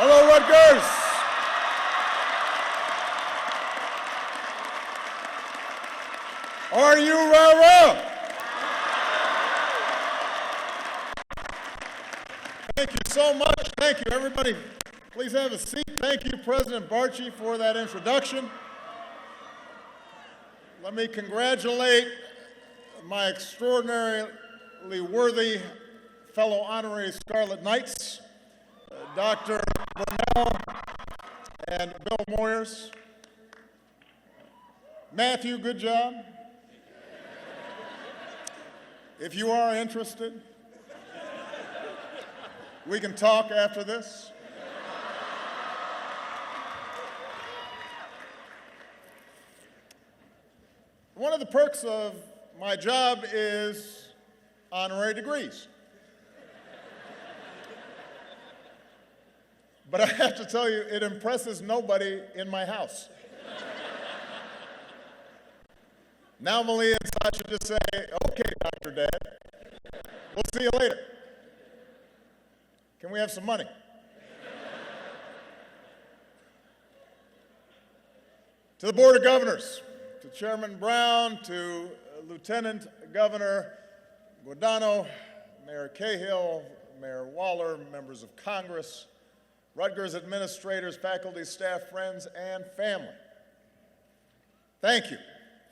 Hello, Rutgers. Are you rah-rah? Thank you so much. Thank you, everybody. Please have a seat. Thank you, President Barchi, for that introduction. Let me congratulate my extraordinarily worthy fellow honorary Scarlet Knights, Dr. Burnell and Bill Moyers. Matthew, good job. If you are interested, we can talk after this. One of the perks of my job is honorary degrees. But I have to tell you, it impresses nobody in my house. Now Malia and Sasha just say, okay, Dr. Dad, we'll see you later. Can we have some money? To the Board of Governors, to Chairman Brown, to Lieutenant Governor Guadagno, Mayor Cahill, Mayor Waller, members of Congress, Rutgers administrators, faculty, staff, friends, and family. Thank you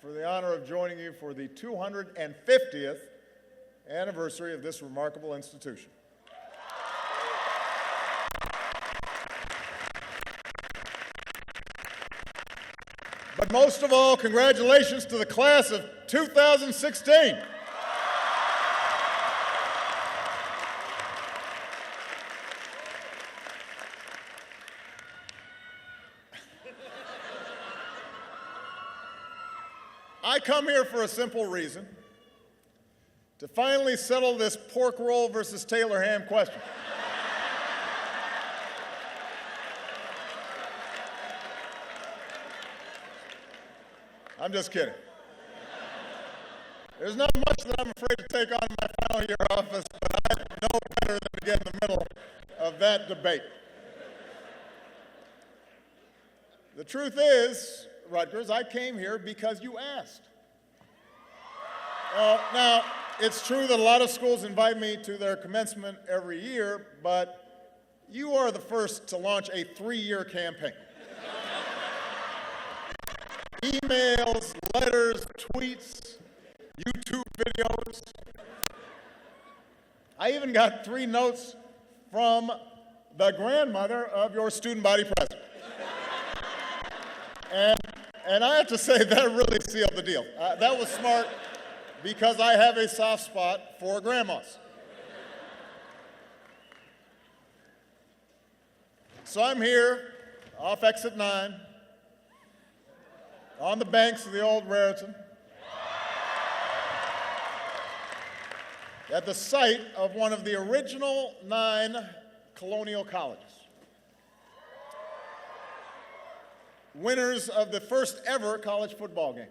for the honor of joining you for the 250th anniversary of this remarkable institution. But most of all, congratulations to the class of 2016. I come here for a simple reason, to finally settle this pork roll versus Taylor ham question. I'm just kidding. There's not much that I'm afraid to take on in my final year of office, but I know better than to get in the middle of that debate. The truth is, Rutgers, I came here because you asked. Now, it's true that a lot of schools invite me to their commencement every year, but you are the first to launch a 3-year campaign. Emails, letters, tweets, YouTube videos. I even got 3 notes from the grandmother of your student body president. And I have to say, that really sealed the deal. That was smart because I have a soft spot for grandmas. So I'm here off exit 9 on the banks of the old Raritan at the site of one of the original 9 colonial colleges. Winners of the first ever college football game.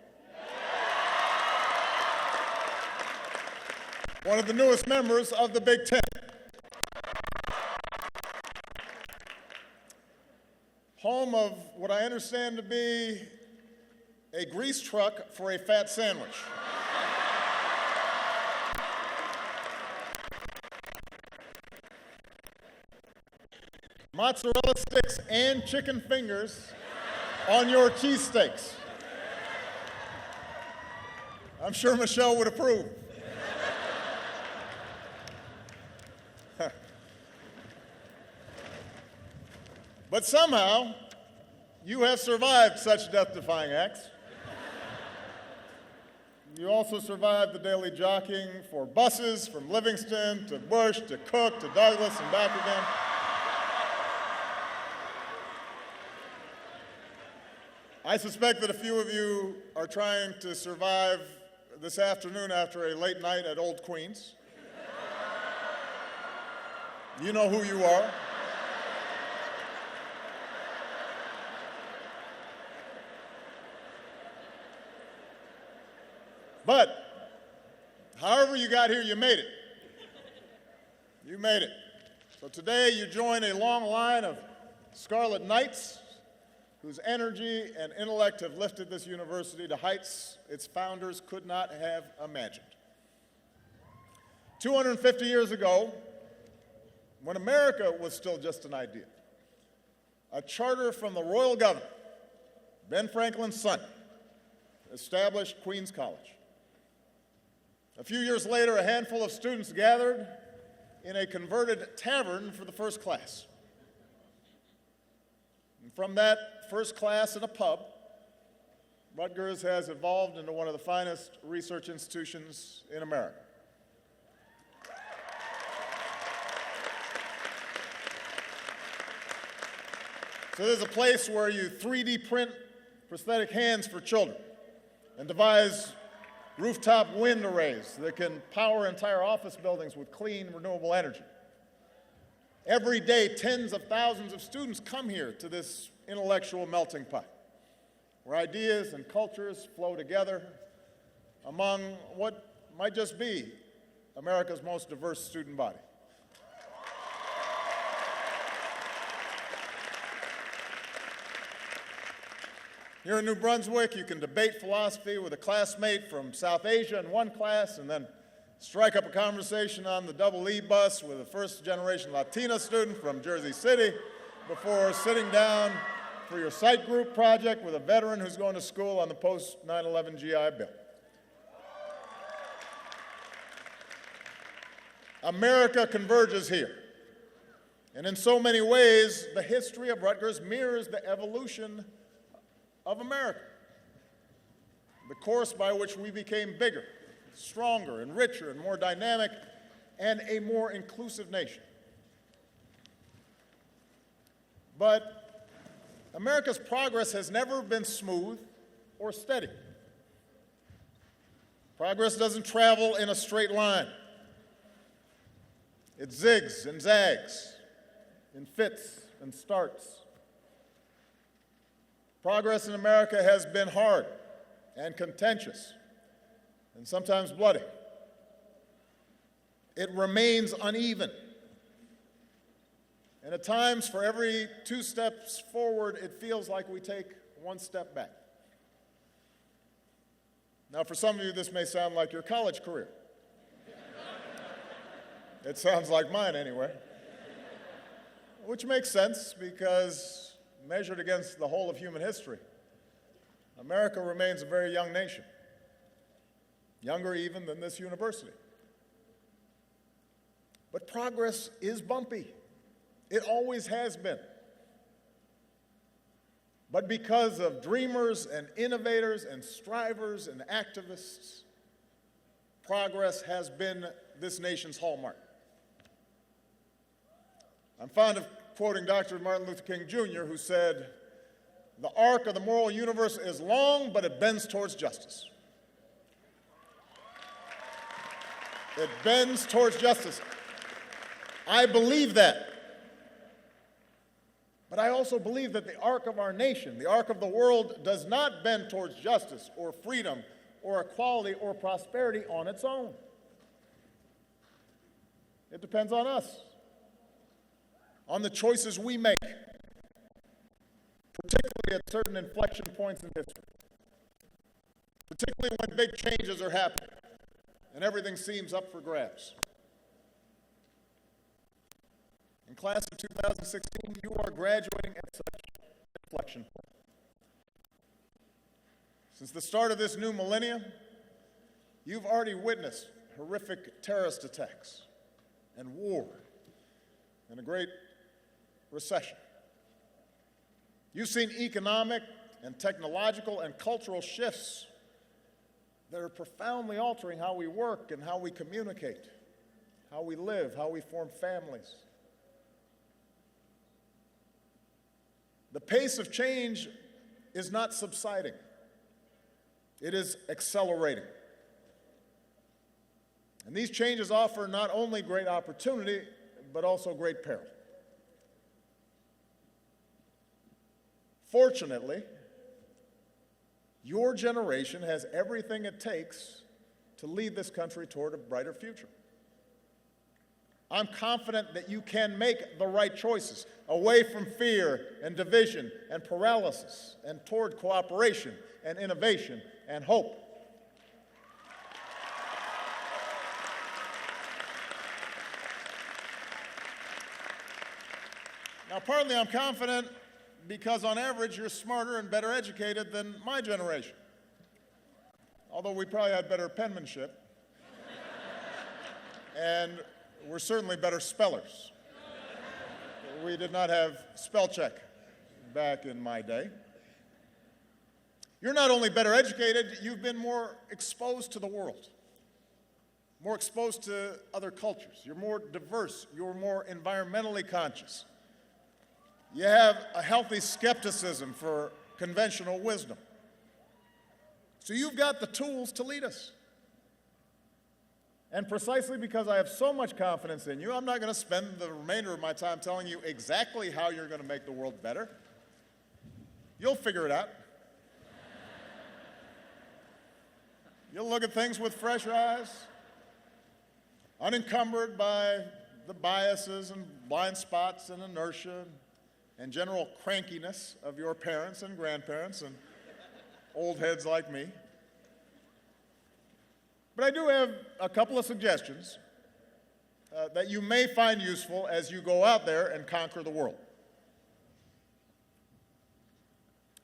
One of the newest members of the Big Ten. Home of what I understand to be a grease truck for a fat sandwich. Mozzarella sticks and chicken fingers on your cheesesteaks. I'm sure Michelle would approve. But somehow, you have survived such death-defying acts. You also survived the daily jockeying for buses from Livingston to Bush to Cook to Douglas and back again. I suspect that a few of you are trying to survive this afternoon after a late night at Old Queens. You know who you are. But however you got here, you made it. You made it. So today you join a long line of Scarlet Knights, whose energy and intellect have lifted this university to heights its founders could not have imagined. 250 years ago, when America was still just an idea, a charter from the royal governor, Ben Franklin's son, established Queens College. A few years later, a handful of students gathered in a converted tavern for the first class. And from that first class in a pub, Rutgers has evolved into one of the finest research institutions in America. So there's a place where you 3D print prosthetic hands for children and devise rooftop wind arrays that can power entire office buildings with clean, renewable energy. Every day, tens of thousands of students come here to this intellectual melting pot, where ideas and cultures flow together among what might just be America's most diverse student body. Here in New Brunswick, you can debate philosophy with a classmate from South Asia in one class, and then strike up a conversation on the double E bus with a first-generation Latina student from Jersey City before sitting down for your site group project with a veteran who's going to school on the post-9/11 GI Bill. America converges here. And in so many ways, the history of Rutgers mirrors the evolution of America, the course by which we became bigger, stronger, and richer, and more dynamic, and a more inclusive nation. But America's progress has never been smooth or steady. Progress doesn't travel in a straight line. It zigs and zags, in fits and starts. Progress in America has been hard and contentious and sometimes bloody. It remains uneven. And at times, for every 2 steps forward, it feels like we take 1 step back. Now, for some of you, this may sound like your college career. It sounds like mine anyway. Which makes sense because measured against the whole of human history, America remains a very young nation, younger even than this university. But progress is bumpy. It always has been. But because of dreamers and innovators and strivers and activists, progress has been this nation's hallmark. I'm fond of quoting Dr. Martin Luther King Jr., who said, "The arc of the moral universe is long, but it bends towards justice." It bends towards justice. I believe that. But I also believe that the arc of our nation, the arc of the world, does not bend towards justice or freedom or equality or prosperity on its own. It depends on us, on the choices we make, particularly at certain inflection points in history, particularly when big changes are happening and everything seems up for grabs. In class of 2016, you are graduating at such an inflection point. Since the start of this new millennium, you've already witnessed horrific terrorist attacks and war and a great recession. You've seen economic and technological and cultural shifts that are profoundly altering how we work and how we communicate, how we live, how we form families. The pace of change is not subsiding. It is accelerating. And these changes offer not only great opportunity, but also great peril. Fortunately, your generation has everything it takes to lead this country toward a brighter future. I'm confident that you can make the right choices away from fear and division and paralysis and toward cooperation and innovation and hope. Now, partly I'm confident because on average you're smarter and better educated than my generation. Although we probably had better penmanship. And we're certainly better spellers. We did not have spell check back in my day. You're not only better educated, you've been more exposed to the world, more exposed to other cultures. You're more diverse. You're more environmentally conscious. You have a healthy skepticism for conventional wisdom. So you've got the tools to lead us. And precisely because I have so much confidence in you, I'm not going to spend the remainder of my time telling you exactly how you're going to make the world better. You'll figure it out. You'll look at things with fresh eyes, unencumbered by the biases and blind spots and inertia and general crankiness of your parents and grandparents and old heads like me. But I do have a couple of suggestions that you may find useful as you go out there and conquer the world.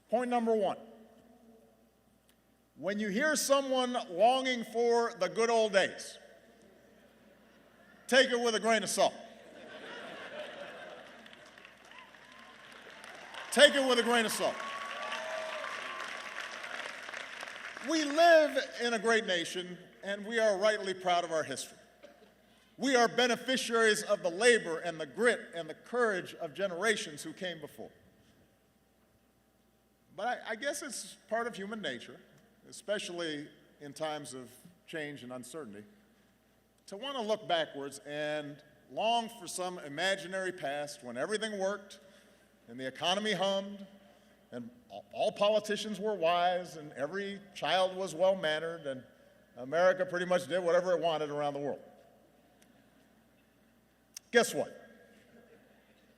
Point number one. When you hear someone longing for the good old days, take it with a grain of salt. Take it with a grain of salt. We live in a great nation, and we are rightly proud of our history. We are beneficiaries of the labor and the grit and the courage of generations who came before. But I guess it's part of human nature, especially in times of change and uncertainty, to want to look backwards and long for some imaginary past when everything worked and the economy hummed and all politicians were wise and every child was well-mannered and America pretty much did whatever it wanted around the world. Guess what?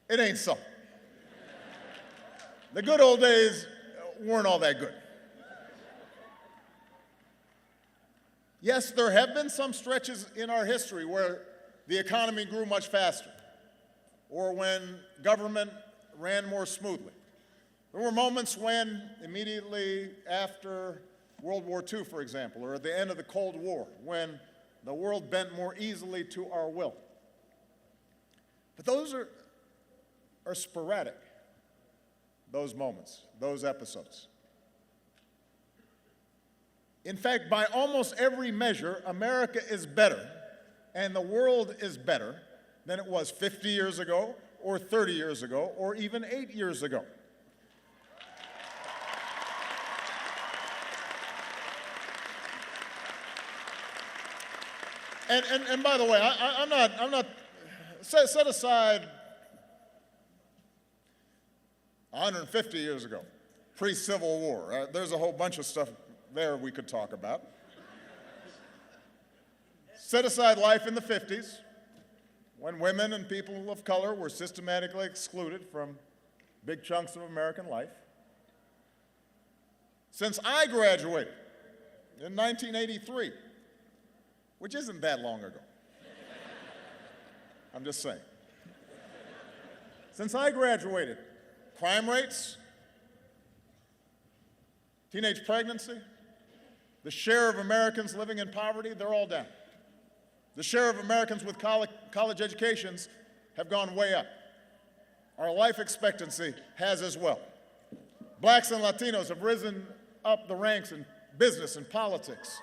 It ain't so. The good old days weren't all that good. Yes, there have been some stretches in our history where the economy grew much faster or when government ran more smoothly. There were moments when, immediately after World War II, for example, or at the end of the Cold War, when the world bent more easily to our will. But those are sporadic, those moments, those episodes. In fact, by almost every measure, America is better and the world is better than it was 50 years ago, or 30 years ago, or even 8 years ago. And by the way, I'm not set aside 150 years ago, pre-Civil War. There's a whole bunch of stuff there we could talk about. Set aside life in the 50s, when women and people of color were systematically excluded from big chunks of American life. Since I graduated in 1983, which isn't that long ago, I'm just saying. Since I graduated, crime rates, teenage pregnancy, the share of Americans living in poverty, they're all down. The share of Americans with college educations have gone way up. Our life expectancy has as well. Blacks and Latinos have risen up the ranks in business and politics.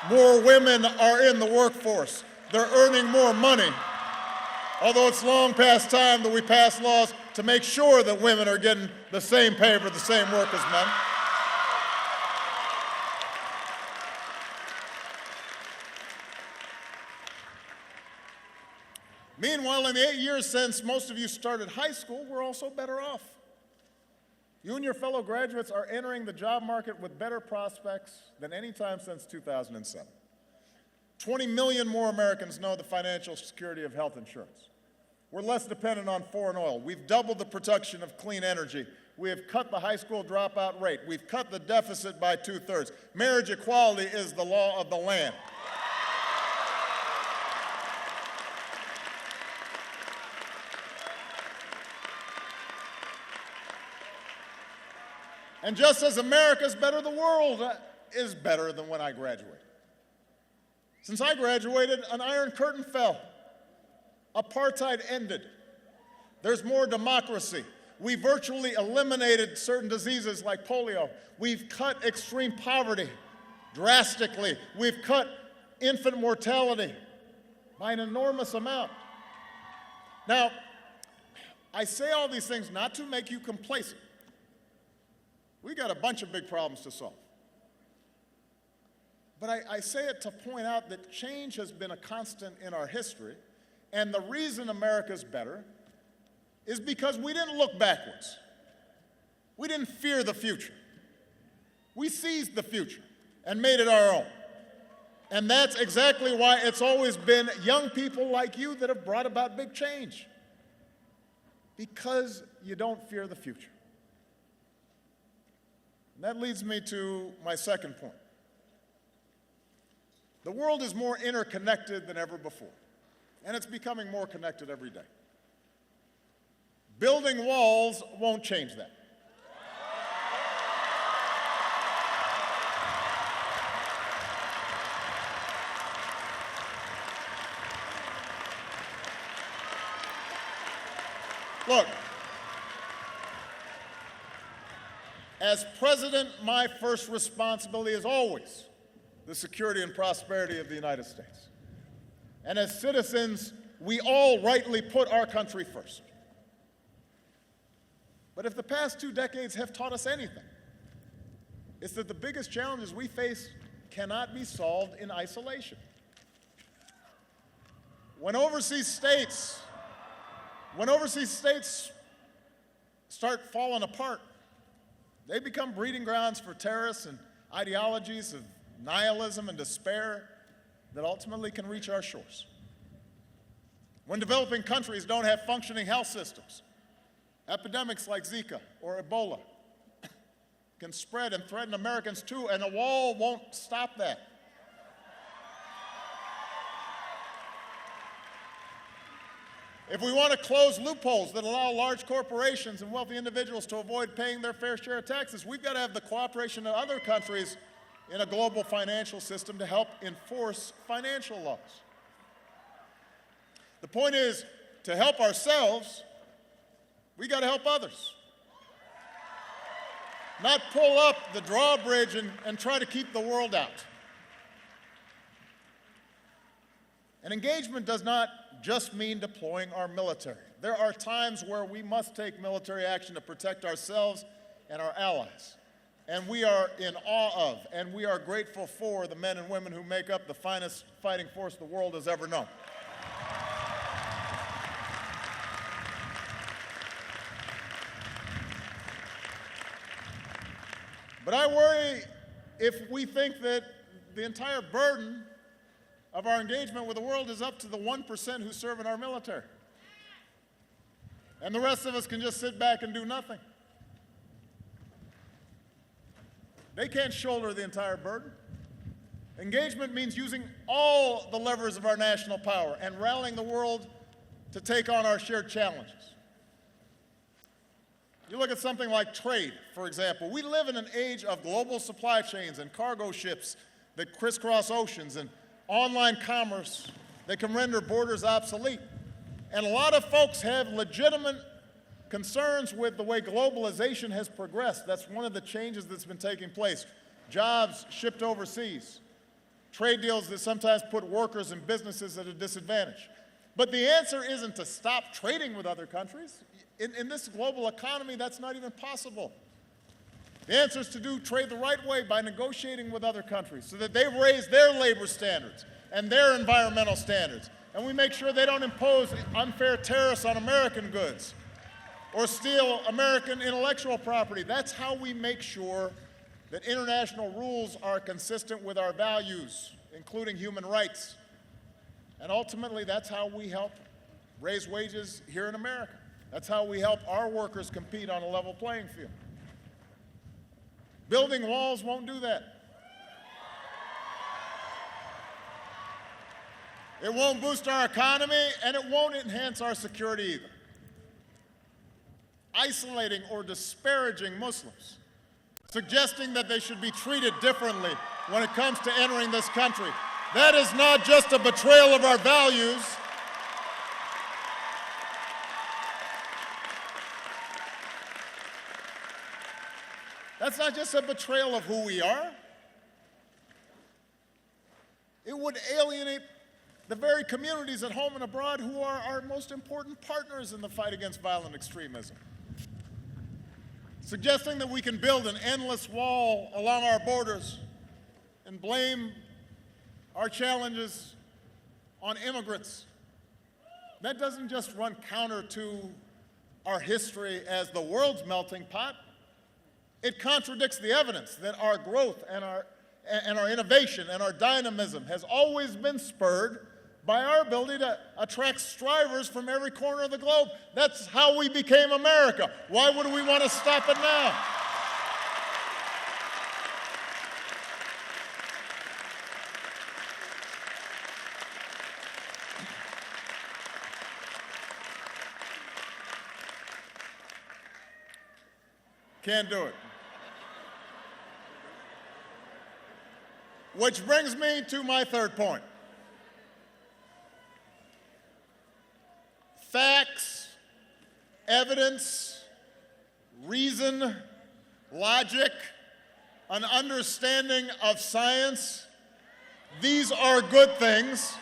More women are in the workforce. They're earning more money. Although it's long past time that we pass laws to make sure that women are getting the same pay for the same work as men. Meanwhile, in the 8 years since most of you started high school, we're also better off. You and your fellow graduates are entering the job market with better prospects than any time since 2007. 20 million more Americans know the financial security of health insurance. We're less dependent on foreign oil. We've doubled the production of clean energy. We have cut the high school dropout rate. We've cut the deficit by 2/3. Marriage equality is the law of the land. And just as America's better, the world is better than when I graduated. Since I graduated, an iron curtain fell. Apartheid ended. There's more democracy. We virtually eliminated certain diseases like polio. We've cut extreme poverty drastically. We've cut infant mortality by an enormous amount. Now, I say all these things not to make you complacent. We got a bunch of big problems to solve. But I say it to point out that change has been a constant in our history, and the reason America's better is because we didn't look backwards. We didn't fear the future. We seized the future and made it our own. And that's exactly why it's always been young people like you that have brought about big change. Because you don't fear the future. And that leads me to my second point. The world is more interconnected than ever before, and it's becoming more connected every day. Building walls won't change that. Look, as president, my first responsibility is always the security and prosperity of the United States. And as citizens, we all rightly put our country first. But if the past 2 decades have taught us anything, it's that the biggest challenges we face cannot be solved in isolation. When overseas states start falling apart, they become breeding grounds for terrorists and ideologies of nihilism and despair that ultimately can reach our shores. When developing countries don't have functioning health systems, epidemics like Zika or Ebola can spread and threaten Americans too, and a wall won't stop that. If we want to close loopholes that allow large corporations and wealthy individuals to avoid paying their fair share of taxes, we've got to have the cooperation of other countries in a global financial system to help enforce financial laws. The point is, to help ourselves, we got to help others. Not pull up the drawbridge and try to keep the world out. And engagement does not just mean deploying our military. There are times where we must take military action to protect ourselves and our allies. And we are in awe of, and we are grateful for the men and women who make up the finest fighting force the world has ever known. But I worry if we think that the entire burden of our engagement with the world is up to the 1% who serve in our military. And the rest of us can just sit back and do nothing. They can't shoulder the entire burden. Engagement means using all the levers of our national power and rallying the world to take on our shared challenges. You look at something like trade, for example. We live in an age of global supply chains and cargo ships that crisscross oceans and online commerce that can render borders obsolete. And a lot of folks have legitimate concerns with the way globalization has progressed. That's one of the changes that's been taking place. Jobs shipped overseas. Trade deals that sometimes put workers and businesses at a disadvantage. But the answer isn't to stop trading with other countries. In this global economy, that's not even possible. The answer is to do trade the right way by negotiating with other countries so that they raise their labor standards and their environmental standards. And we make sure they don't impose unfair tariffs on American goods or steal American intellectual property. That's how we make sure that international rules are consistent with our values including human rights. And ultimately, that's how we help raise wages here in America. That's how we help our workers compete on a level playing field. Building walls won't do that. It won't boost our economy, and it won't enhance our security either. Isolating or disparaging Muslims, suggesting that they should be treated differently when it comes to entering this country, that is not just a betrayal of our values. That's not just a betrayal of who we are. It would alienate the very communities at home and abroad who are our most important partners in the fight against violent extremism. Suggesting that we can build an endless wall along our borders and blame our challenges on immigrants. That doesn't just run counter to our history as the world's melting pot. It contradicts the evidence that our growth and our innovation and our dynamism has always been spurred by our ability to attract strivers from every corner of the globe. That's how we became America. Why would we want to stop it now? Can't do it. Which brings me to my third point. Facts, evidence, reason, logic, an understanding of science, these are good things.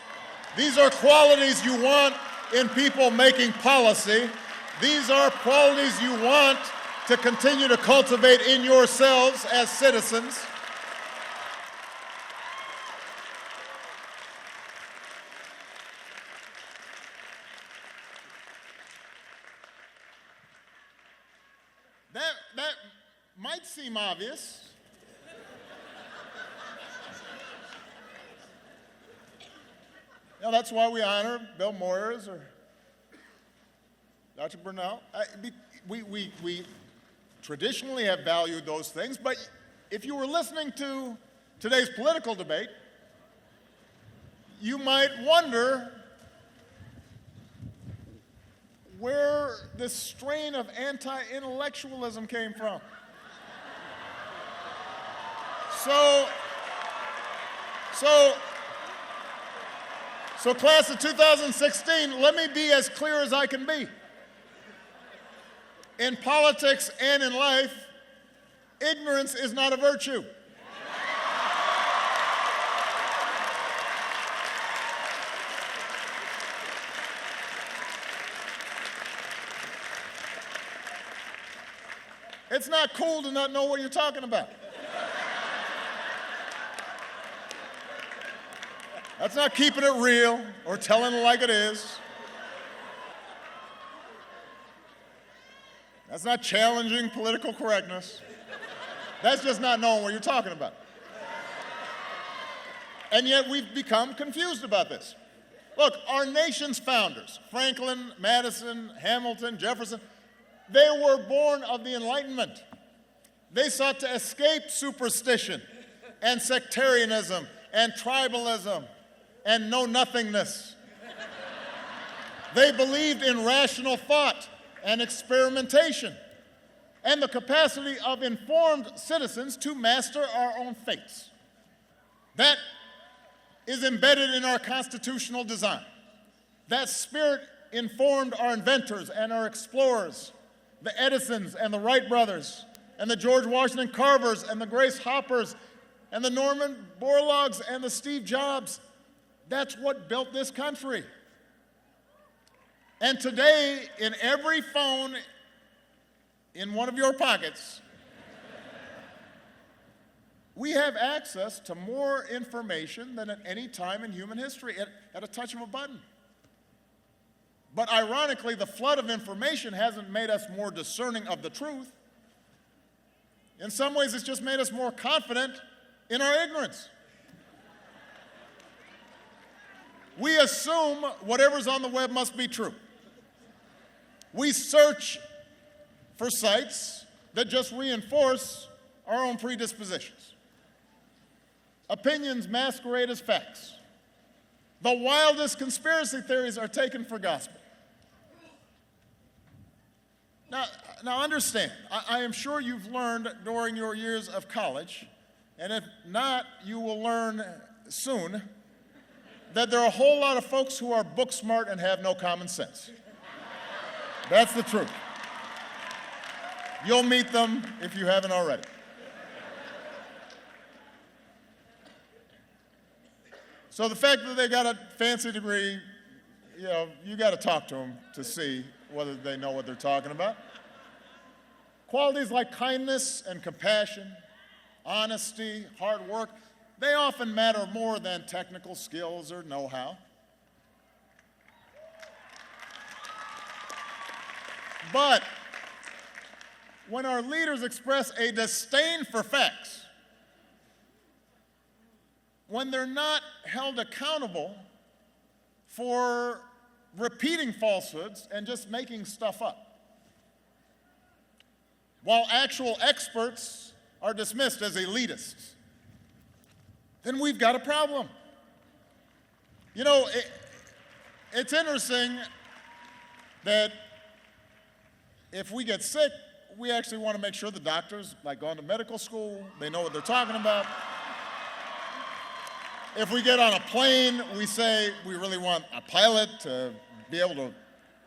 These are qualities you want in people making policy. These are qualities you want to continue to cultivate in yourselves as citizens. That might seem obvious. That's why we honor Bill Moyers or Dr. Burnell. We traditionally have valued those things, but if you were listening to today's political debate, you might wonder where this strain of anti-intellectualism came from. So class of 2016, let me be as clear as I can be. In politics and in life, ignorance is not a virtue. It's not cool to not know what you're talking about. That's not keeping it real or telling it like it is. That's not challenging political correctness. That's just not knowing what you're talking about. And yet we've become confused about this. Look, our nation's founders, Franklin, Madison, Hamilton, Jefferson, they were born of the Enlightenment. They sought to escape superstition and sectarianism and tribalism and know-nothingness. They believed in rational thought and experimentation and the capacity of informed citizens to master our own fates. That is embedded in our constitutional design. That spirit informed our inventors and our explorers, the Edisons and the Wright brothers, and the George Washington Carvers and the Grace Hoppers, and the Norman Borlaugs and the Steve Jobs. That's what built this country. And today, in every phone in one of your pockets, we have access to more information than at any time in human history at a touch of a button. But ironically, the flood of information hasn't made us more discerning of the truth. In some ways, it's just made us more confident in our ignorance. We assume whatever's on the web must be true. We search for sites that just reinforce our own predispositions. Opinions masquerade as facts. The wildest conspiracy theories are taken for gospel. Now understand, I am sure you've learned during your years of college, and if not, you will learn soon, that there are a whole lot of folks who are book smart and have no common sense. That's the truth. You'll meet them if you haven't already. So the fact that they got a fancy degree, you got to talk to them to see whether they know what they're talking about. Qualities like kindness and compassion, honesty, hard work, they often matter more than technical skills or know-how. But when our leaders express a disdain for facts, when they're not held accountable for repeating falsehoods and just making stuff up, while actual experts are dismissed as elitists, then we've got a problem. It's interesting that if we get sick, we actually want to make sure the doctors, like going to medical school, they know what they're talking about. If we get on a plane, we say we really want a pilot to be able to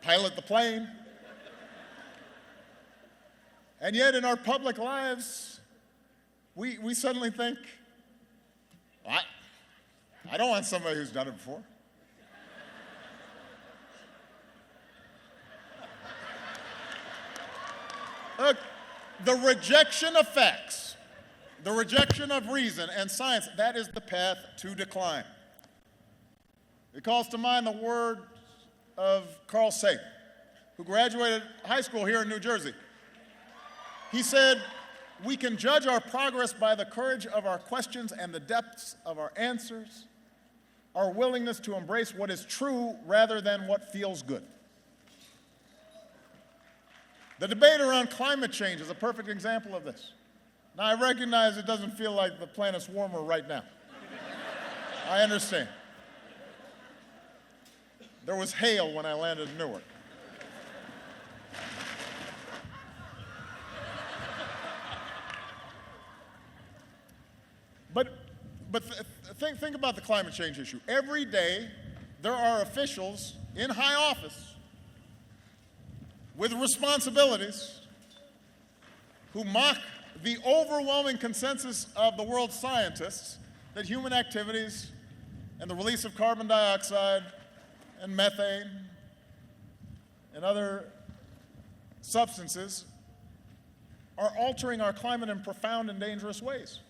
pilot the plane. And yet in our public lives, we suddenly think, I don't want somebody who's done it before. Look, the rejection of facts, the rejection of reason and science, that is the path to decline. It calls to mind the words of Carl Sagan, who graduated high school here in New Jersey. He said, "We can judge our progress by the courage of our questions and the depths of our answers, our willingness to embrace what is true rather than what feels good." The debate around climate change is a perfect example of this. Now, I recognize it doesn't feel like the planet's warmer right now. I understand. There was hail when I landed in Newark. But think about the climate change issue. Every day, there are officials in high office with responsibilities who mock the overwhelming consensus of the world's scientists that human activities and the release of carbon dioxide and methane and other substances are altering our climate in profound and dangerous ways.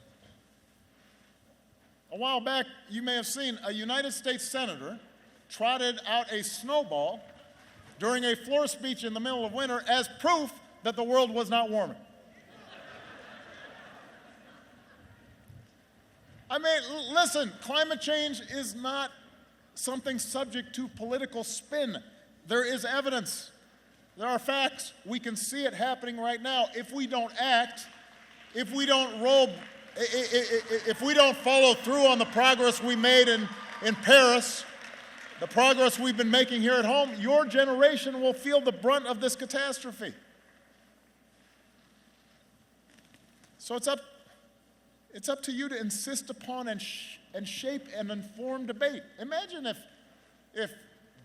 A while back, you may have seen a United States senator trotted out a snowball during a floor speech in the middle of winter as proof that the world was not warming. I mean, listen, climate change is not something subject to political spin. There is evidence. There are facts. We can see it happening right now. If we don't act, if we don't follow through on the progress we made in Paris, the progress we've been making here at home, your generation will feel the brunt of this catastrophe. So it's up to you to insist upon and shape an informed debate. Imagine if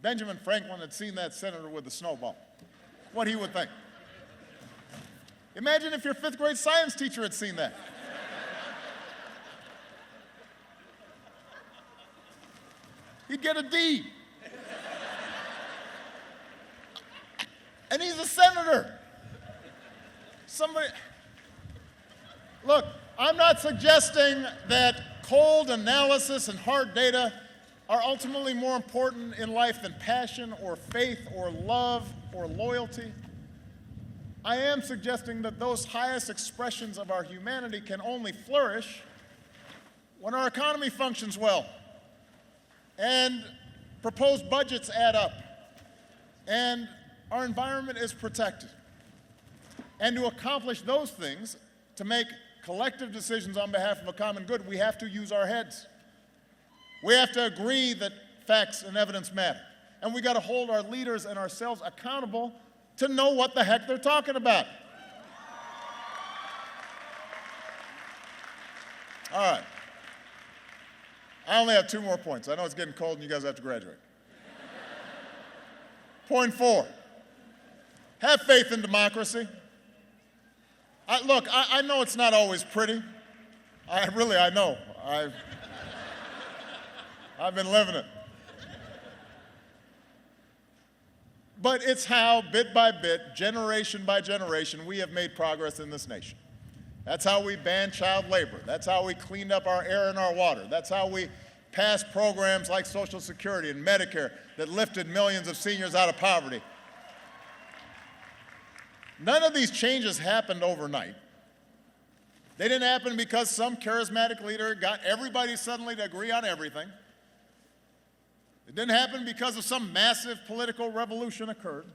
Benjamin Franklin had seen that senator with the snowball, what he would think. Imagine if your fifth grade science teacher had seen that. He'd get a D. And he's a senator. Look, I'm not suggesting that cold analysis and hard data are ultimately more important in life than passion or faith or love or loyalty. I am suggesting that those highest expressions of our humanity can only flourish when our economy functions well, and Proposed budgets add up, and our environment is protected. And to accomplish those things, to make collective decisions on behalf of a common good, we have to use our heads. We have to agree that facts and evidence matter. And we got to hold our leaders and ourselves accountable to know what the heck they're talking about. All right. I only have 2 more points. I know it's getting cold and you guys have to graduate. Point 4, have faith in democracy. Look, I know it's not always pretty. I know. I've been living it. But it's how, bit by bit, generation by generation, we have made progress in this nation. That's how we banned child labor. That's how we cleaned up our air and our water. That's how we passed programs like Social Security and Medicare that lifted millions of seniors out of poverty. None of these changes happened overnight. They didn't happen because some charismatic leader got everybody suddenly to agree on everything. It didn't happen because of some massive political revolution occurred.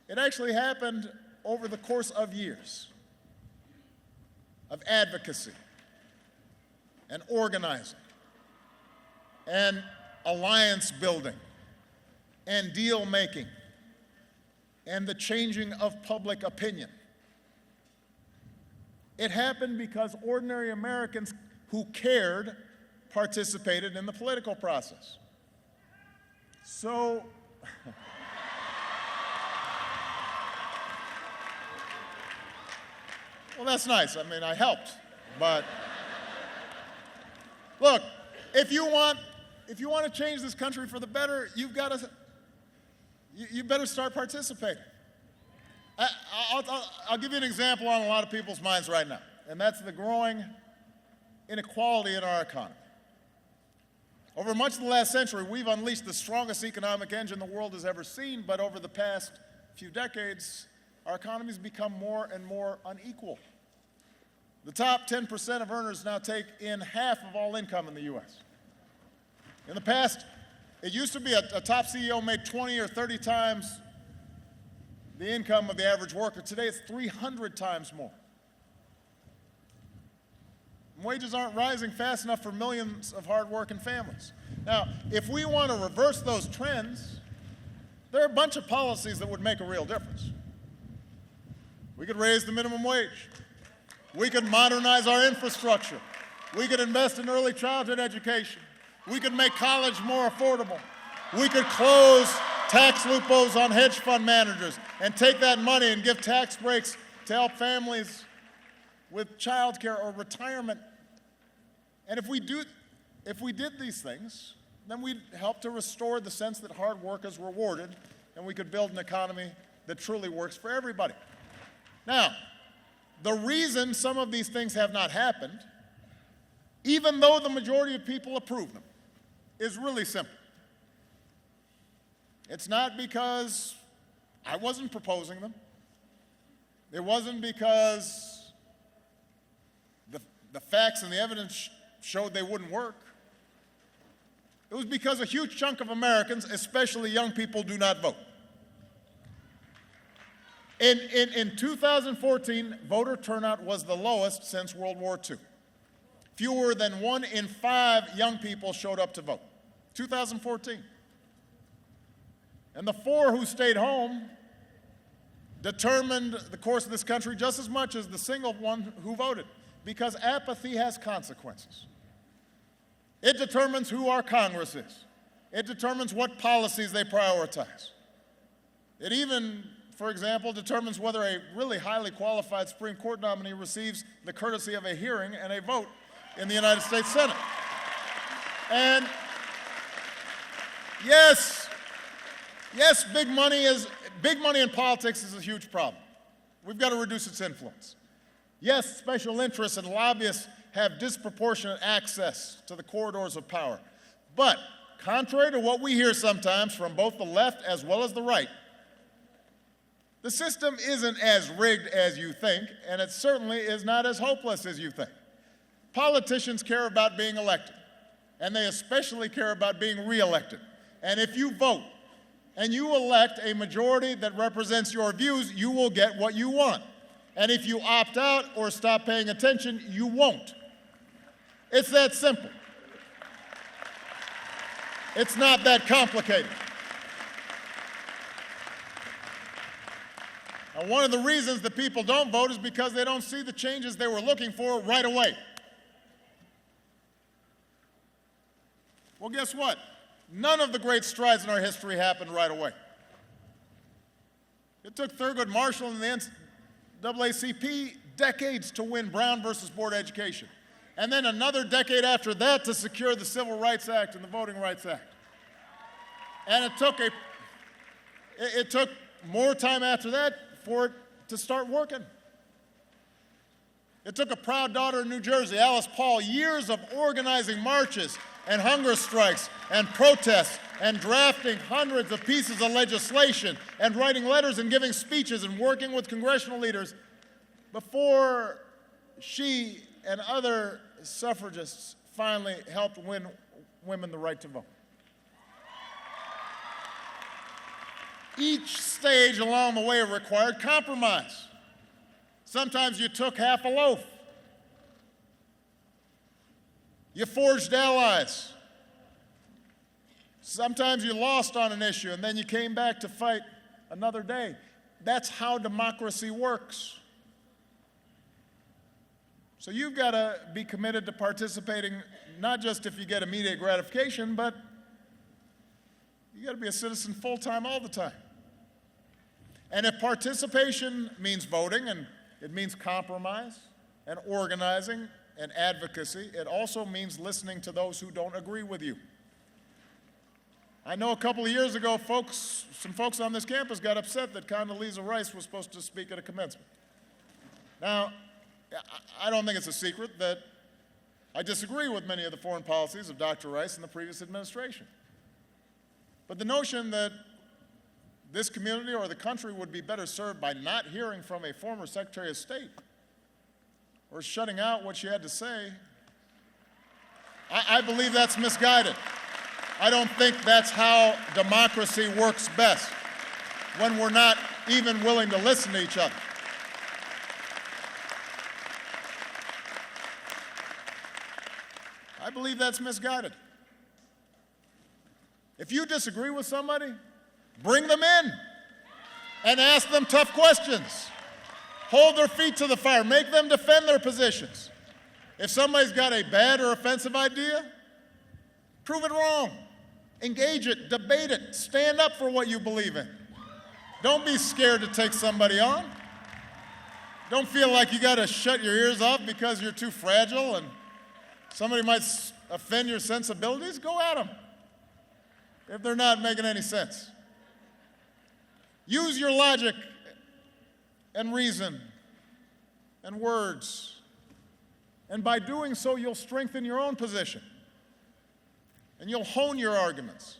It actually happened over the course of years of advocacy and organizing and alliance building and deal making and the changing of public opinion. It happened because ordinary Americans who cared participated in the political process. So, well, that's nice. I mean, I helped, but look, if you want to change this country for the better, you better start participating. I'll give you an example on a lot of people's minds right now, and that's the growing inequality in our economy. Over much of the last century, we've unleashed the strongest economic engine the world has ever seen, but over the past few decades, our economy's become more and more unequal. The top 10% of earners now take in half of all income in the U.S. In the past, it used to be a top CEO made 20 or 30 times the income of the average worker. Today, it's 300 times more. Wages aren't rising fast enough for millions of hard-working families. Now, if we want to reverse those trends, there are a bunch of policies that would make a real difference. We could raise the minimum wage. We could modernize our infrastructure. We could invest in early childhood education. We could make college more affordable. We could close tax loopholes on hedge fund managers and take that money and give tax breaks to help families with child care or retirement. And if we did these things, then we'd help to restore the sense that hard work is rewarded, and we could build an economy that truly works for everybody. Now, the reason some of these things have not happened, even though the majority of people approve them, is really simple. It's not because I wasn't proposing them. It wasn't because the facts and the evidence showed they wouldn't work. It was because a huge chunk of Americans, especially young people, do not vote. In 2014, voter turnout was the lowest since World War II. Fewer than 1 in 5 young people showed up to vote. 2014. And the 4 who stayed home determined the course of this country just as much as the single one who voted, because apathy has consequences. It determines who our Congress is. It determines what policies they prioritize. It even, for example, determines whether a really highly qualified Supreme Court nominee receives the courtesy of a hearing and a vote in the United States Senate. And yes, big money in politics is a huge problem. We've got to reduce its influence. Yes, special interests and lobbyists have disproportionate access to the corridors of power. But contrary to what we hear sometimes from both the left as well as the right, the system isn't as rigged as you think, and it certainly is not as hopeless as you think. Politicians care about being elected. and they especially care about being reelected. And if you vote and you elect a majority that represents your views, you will get what you want. And if you opt out or stop paying attention, you won't. It's that simple. It's not that complicated. And one of the reasons that people don't vote is because they don't see the changes they were looking for right away. Well, guess what? None of the great strides in our history happened right away. It took Thurgood Marshall and the NAACP decades to win Brown versus Board of Education, and then another decade after that to secure the Civil Rights Act and the Voting Rights Act. And it took more time after that for it to start working. It took a proud daughter in New Jersey, Alice Paul, years of organizing marches and hunger strikes and protests and drafting hundreds of pieces of legislation and writing letters and giving speeches and working with congressional leaders before she and other suffragists finally helped win women the right to vote. Each stage along the way required compromise. Sometimes you took half a loaf. You forged allies. Sometimes you lost on an issue and then you came back to fight another day. That's how democracy works. So you've got to be committed to participating, not just if you get immediate gratification, but you got to be a citizen full-time all the time. And if participation means voting, and it means compromise and organizing and advocacy, it also means listening to those who don't agree with you. I know a couple of years ago, some folks on this campus got upset that Condoleezza Rice was supposed to speak at a commencement. Now, I don't think it's a secret that I disagree with many of the foreign policies of Dr. Rice and the previous administration. But the notion that this community or the country would be better served by not hearing from a former Secretary of State or shutting out what she had to say, I believe that's misguided. I don't think that's how democracy works best, when we're not even willing to listen to each other. I believe that's misguided. If you disagree with somebody, bring them in and ask them tough questions. Hold their feet to the fire. Make them defend their positions. If somebody's got a bad or offensive idea, prove it wrong. Engage it, debate it, stand up for what you believe in. Don't be scared to take somebody on. Don't feel like you got to shut your ears off because you're too fragile and somebody might offend your sensibilities. Go at them if they're not making any sense. Use your logic and reason and words. And by doing so, you'll strengthen your own position. And you'll hone your arguments.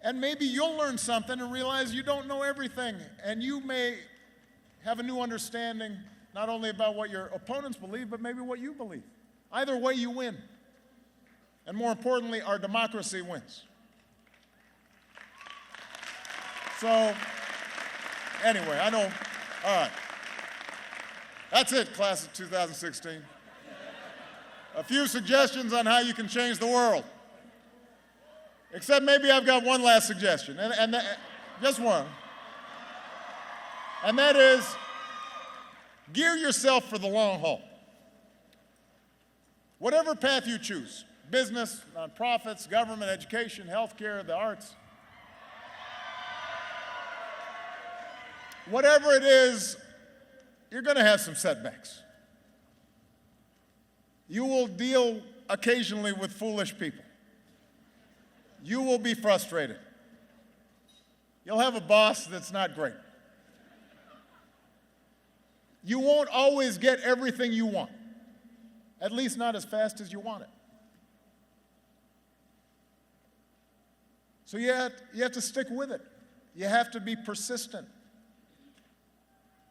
And maybe you'll learn something and realize you don't know everything. And you may have a new understanding, not only about what your opponents believe, but maybe what you believe. Either way, you win. And more importantly, our democracy wins. So, anyway, I know, all right. That's it, class of 2016. A few suggestions on how you can change the world. Except maybe I've got one last suggestion, just one. And that is, gear yourself for the long haul. Whatever path you choose, business, nonprofits, government, education, healthcare, the arts, whatever it is, you're going to have some setbacks. You will deal occasionally with foolish people. You will be frustrated. You'll have a boss that's not great. You won't always get everything you want, at least not as fast as you want it. So you have to stick with it. You have to be persistent.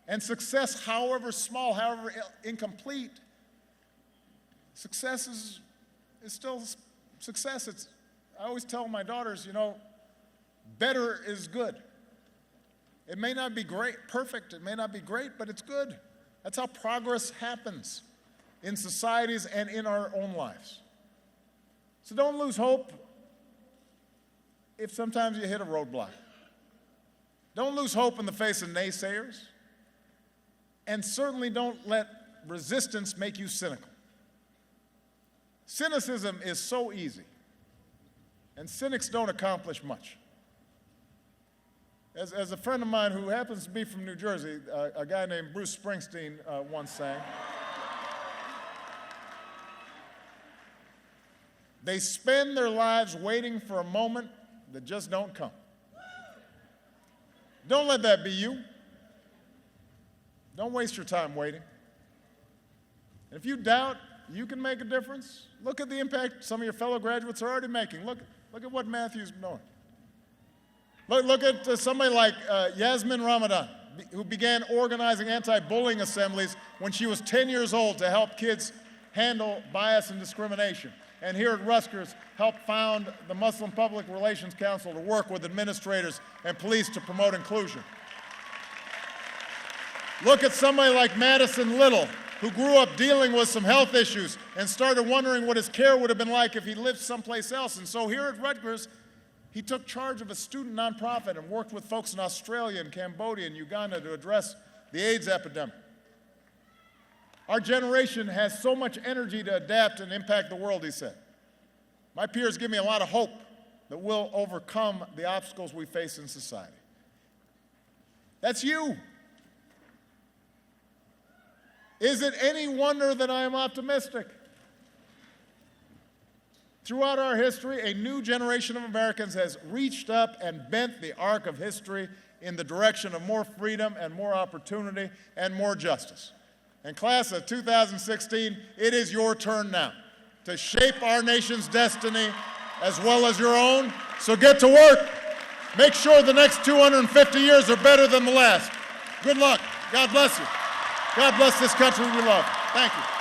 And success, however small, however incomplete, success is still success, I always tell my daughters, better is good. It may not be perfect, it may not be great, but it's good. That's how progress happens in societies and in our own lives. So don't lose hope if sometimes you hit a roadblock. Don't lose hope in the face of naysayers. And certainly don't let resistance make you cynical. Cynicism is so easy, and cynics don't accomplish much. As a friend of mine who happens to be from New Jersey, a guy named Bruce Springsteen once sang, they spend their lives waiting for a moment that just don't come. Don't let that be you. Don't waste your time waiting. And if you doubt you can make a difference, look at the impact some of your fellow graduates are already making. Look at what Matthew's doing. Look at somebody like Yasmin Ramadan, who began organizing anti-bullying assemblies when she was 10 years old to help kids handle bias and discrimination. And here at Rutgers, helped found the Muslim Public Relations Council to work with administrators and police to promote inclusion. Look at somebody like Madison Little, who grew up dealing with some health issues and started wondering what his care would have been like if he lived someplace else. And so here at Rutgers, he took charge of a student nonprofit and worked with folks in Australia and Cambodia and Uganda to address the AIDS epidemic. Our generation has so much energy to adapt and impact the world, he said. My peers give me a lot of hope that we'll overcome the obstacles we face in society. That's you. Is it any wonder that I am optimistic? Throughout our history, a new generation of Americans has reached up and bent the arc of history in the direction of more freedom and more opportunity and more justice. And class of 2016, it is your turn now to shape our nation's destiny as well as your own. So get to work. Make sure the next 250 years are better than the last. Good luck. God bless you. God bless this country we love. Thank you.